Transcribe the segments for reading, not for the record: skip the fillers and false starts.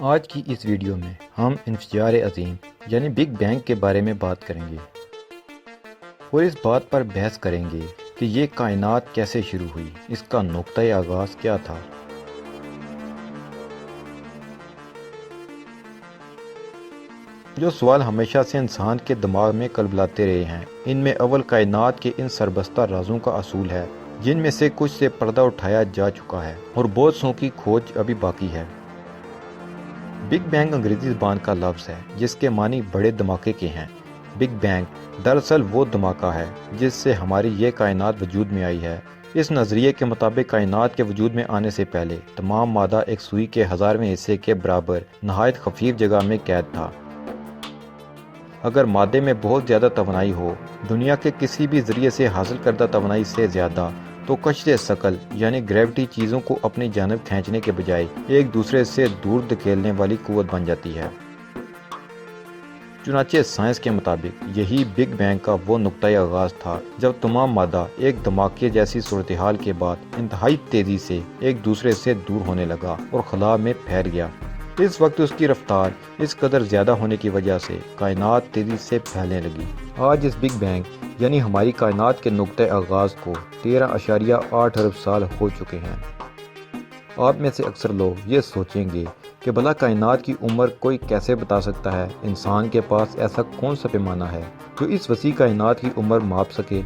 آج کی اس ویڈیو میں ہم انفجار عظیم یعنی بگ بینگ کے بارے میں بات کریں گے اور اس بات پر بحث کریں گے کہ یہ کائنات کیسے شروع ہوئی، اس کا نقطۂ آغاز کیا تھا۔ جو سوال ہمیشہ سے انسان کے دماغ میں کلبلاتے رہے ہیں، ان میں اول کائنات کے ان سربستہ رازوں کا اصول ہے جن میں سے کچھ سے پردہ اٹھایا جا چکا ہے اور بہت سو کی کھوج ابھی باقی ہے۔ بگ بینگ انگریزی زبان کا لفظ ہے جس کے معنی بڑے دھماکے کے ہیں۔ بگ بینگ دراصل وہ دھماکہ ہے جس سے ہماری یہ کائنات وجود میں آئی ہے۔ اس نظریے کے مطابق کائنات کے وجود میں آنے سے پہلے تمام مادہ ایک سوئی کے 1000ویں حصے کے برابر نہایت خفیف جگہ میں قید تھا۔ اگر مادے میں بہت زیادہ توانائی ہو، دنیا کے کسی بھی ذریعے سے حاصل کردہ توانائی سے زیادہ، تو کشش ثقل یعنی گریوٹی چیزوں کو اپنی جانب کھینچنے کے بجائے ایک دوسرے سے دور دھکیلنے والی قوت بن جاتی ہے۔ چنانچہ سائنس کے مطابق یہی بگ بینگ کا وہ نقطۂ آغاز تھا جب تمام مادہ ایک دھماکے جیسی صورتحال کے بعد انتہائی تیزی سے ایک دوسرے سے دور ہونے لگا اور خلا میں پھیل گیا۔ اس وقت اس کی رفتار اس قدر زیادہ ہونے کی وجہ سے کائنات تیزی سے پھیلنے لگی۔ آج اس بگ بینگ یعنی ہماری کائنات کے نقطۂ آغاز کو 13.8 ارب سال ہو چکے ہیں۔ آپ میں سے اکثر لوگ یہ سوچیں گے کہ بھلا کائنات کی عمر کوئی کیسے بتا سکتا ہے؟ انسان کے پاس ایسا کون سا پیمانہ ہے جو اس وسیع کائنات کی عمر ماپ سکے؟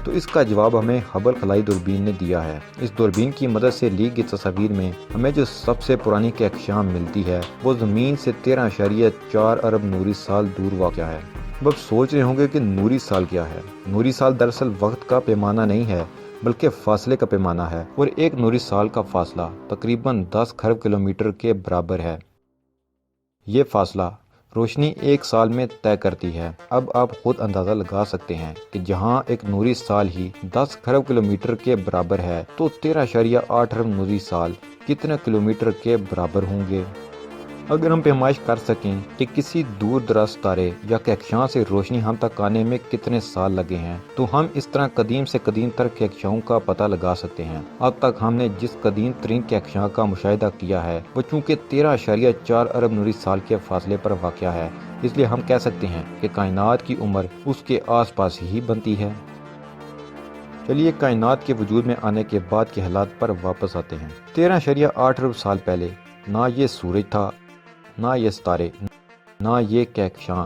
تو اس کا جواب ہمیں ہبل خلائی دوربین نے دیا ہے۔ اس دوربین کی مدد سے لی گئی تصاویر میں ہمیں جو سب سے پرانی کہکشاں ملتی ہے وہ زمین سے 13.4 ارب نوری سال دور واقع ہے۔ اب سوچ رہے ہوں گے کہ نوری سال کیا ہے؟ نوری سال دراصل وقت کا پیمانہ نہیں ہے بلکہ فاصلے کا پیمانہ ہے، اور ایک نوری سال کا فاصلہ تقریباً 10 کھرب کلومیٹر کے برابر ہے۔ یہ فاصلہ روشنی ایک سال میں طے کرتی ہے۔ اب آپ خود اندازہ لگا سکتے ہیں کہ جہاں ایک نوری سال ہی 10 کھرب کلومیٹر کے برابر ہے تو 13.8 ارب نوری سال کتنے کلومیٹر کے برابر ہوں گے؟ اگر ہم پیمائش کر سکیں کہ کسی دور دراز ستارے یا کہکشاں سے روشنی ہم تک آنے میں کتنے سال لگے ہیں تو ہم اس طرح قدیم سے قدیم تر کہکشاؤں کا پتہ لگا سکتے ہیں۔ اب تک ہم نے جس قدیم ترین کہکشاں کا مشاہدہ کیا ہے وہ چونکہ 13.4 ارب نوری سال کے فاصلے پر واقع ہے، اس لیے ہم کہہ سکتے ہیں کہ کائنات کی عمر اس کے آس پاس ہی بنتی ہے۔ چلیے کائنات کے وجود میں آنے کے بعد کے حالات پر واپس آتے ہیں۔ 13.8 ارب سال پہلے نہ یہ سورج تھا، نہ یہ ستارے، نہ یہ کہکشاں،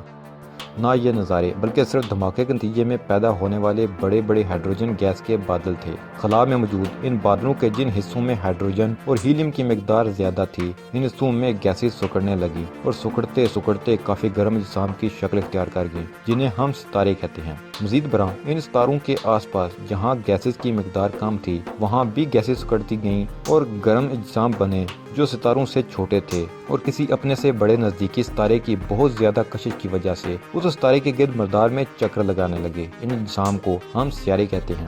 نہ یہ نظارے، بلکہ صرف دھماکے کے نتیجے میں پیدا ہونے والے بڑے بڑے ہائیڈروجن گیس کے بادل تھے۔ خلا میں موجود ان بادلوں کے جن حصوں میں ہائیڈروجن اور ہیلیم کی مقدار زیادہ تھی، ان حصوں میں گیسز سکڑنے لگی اور سکڑتے سکڑتے کافی گرم اجسام کی شکل اختیار کر گئی جنہیں ہم ستارے کہتے ہیں۔ مزید برآں ان ستاروں کے آس پاس جہاں گیسز کی مقدار کم تھی وہاں بھی گیسز سکڑتی گئیں اور گرم اجسام بنے جو ستاروں سے چھوٹے تھے اور کسی اپنے سے بڑے نزدیکی ستارے کی بہت زیادہ کشش کی وجہ سے اس ستارے کے گرد مدار میں چکر لگانے لگے۔ ان اجسام کو ہم سیارے کہتے ہیں۔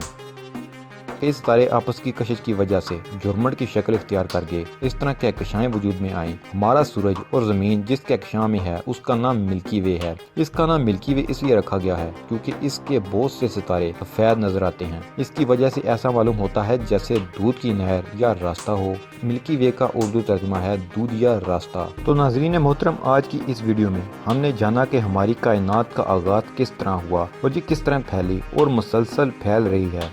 کئی ستارے آپس کی کشش کی وجہ سے جھرمٹ کی شکل اختیار کر گئے۔ اس طرح کہکشائیں وجود میں آئیں۔ ہمارا سورج اور زمین جس کہکشاں میں ہے اس کا نام ملکی وے ہے۔ اس کا نام ملکی وے اس لیے رکھا گیا ہے کیونکہ اس کے بہت سے ستارے سفید نظر آتے ہیں۔ اس کی وجہ سے ایسا معلوم ہوتا ہے جیسے دودھ کی نہر یا راستہ ہو۔ ملکی وے کا اردو ترجمہ ہے دودھ یا راستہ۔ تو ناظرین محترم، آج کی اس ویڈیو میں ہم نے جانا کہ ہماری کائنات کا آغاز کس طرح ہوا اور یہ کس طرح پھیلی اور مسلسل پھیل رہی ہے۔